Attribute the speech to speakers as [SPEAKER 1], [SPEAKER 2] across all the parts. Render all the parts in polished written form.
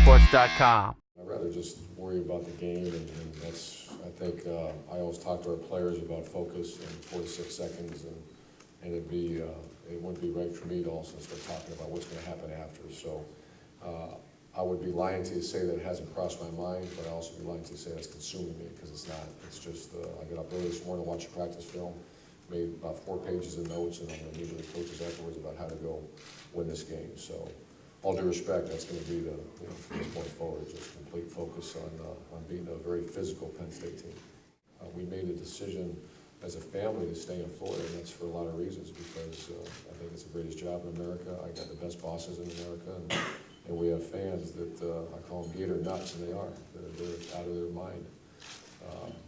[SPEAKER 1] MeyerOutbackSports.com.
[SPEAKER 2] I'd rather just worry about the game, and that's, I think, I always talk to our players about focus and 4 to 6 seconds, and it wouldn't be right for me to also start talking about what's going to happen after. So I would be lying to you to say that it hasn't crossed my mind, but I'd also be lying to you to say that's consuming me, because it's not. It's just, I got up early this morning to watch a practice film, made about 4 pages of notes, and I'm going to meet with the coaches afterwards about how to go win this game. So, all due respect, that's going to be the, from this point forward, just complete focus on beating a very physical Penn State team. We made a decision as a family to stay in Florida, and that's for a lot of reasons, because I think it's the greatest job in America. I got the best bosses in America, and we have fans that I call them Gator nuts, and they are. They're out of their mind.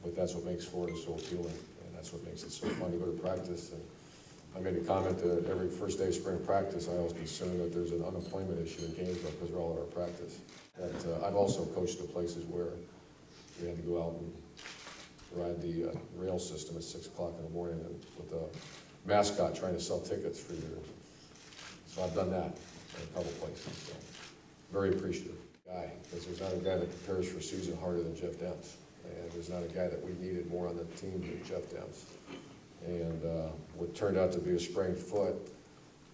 [SPEAKER 2] But that's what makes Florida so appealing, and that's what makes it so fun to go to practice. And I made a comment that every first day of spring practice, I always concern that there's an unemployment issue in Gainesville because we're all at our practice. I've also coached at places where we had to go out and ride the rail system at 6 o'clock in the morning and with a mascot trying to sell tickets for you. So I've done that in a couple places. So very appreciative guy, because there's not a guy that prepares for a season harder than Jeff Demps, and there's not a guy that we needed more on the team than Jeff Demps. And what turned out to be a sprained foot,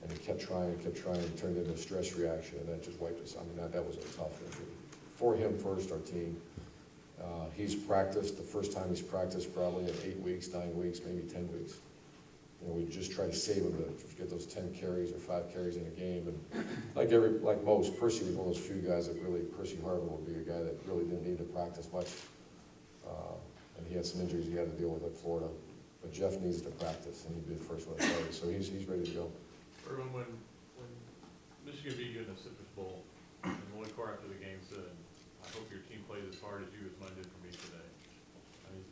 [SPEAKER 2] and he kept trying, and turned into a stress reaction, and that just wiped us. I mean, that was a tough injury. For him first, our team. He's practiced, the first time he's practiced probably in 8 weeks, 9 weeks, maybe 10 weeks. We just try to save him to get those 10 carries or 5 carries in a game. And like most, Percy was one of those few guys that really, Percy Harvin would be a guy that really didn't need to practice much. And he had some injuries he had to deal with at Florida. But Jeff needs to practice, and he'd be the first one to play, so he's ready to go.
[SPEAKER 3] Erwin, when Michigan beat you in the Citrus Bowl, and Lloyd Carr after the game said, "I hope your team played as hard as you as mine did for me today." I mean,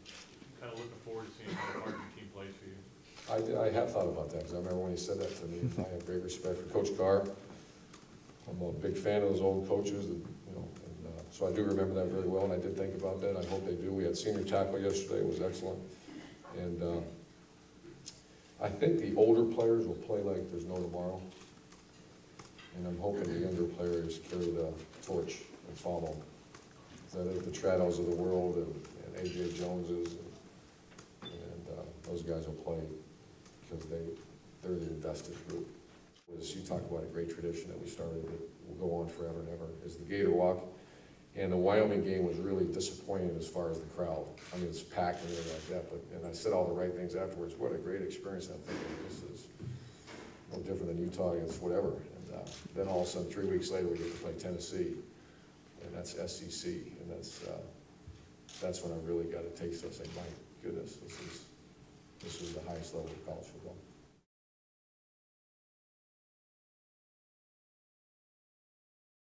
[SPEAKER 3] kind of looking forward to seeing how hard your team plays for you.
[SPEAKER 2] I have thought about that, because I remember when he said that to me. I have great respect for Coach Carr. I'm a big fan of those old coaches, so I do remember that very well, and I did think about that. I hope they do. We had senior tackle yesterday, it was excellent. And I think the older players will play like there's no tomorrow. And I'm hoping the younger players carry the torch and follow. So I think the Traddles of the world and A.J. Joneses and those guys will play because they're the invested group. As you talk about a great tradition that we started that will go on forever and ever is the Gator Walk. And the Wyoming game was really disappointing as far as the crowd. I mean, it's packed and everything like that, and I said all the right things afterwards. What a great experience. I'm thinking this is no different than Utah against whatever. And then all of a sudden, 3 weeks later, we get to play Tennessee, and that's SEC, and that's when I really got a taste of saying, my goodness, this is the highest level of college football.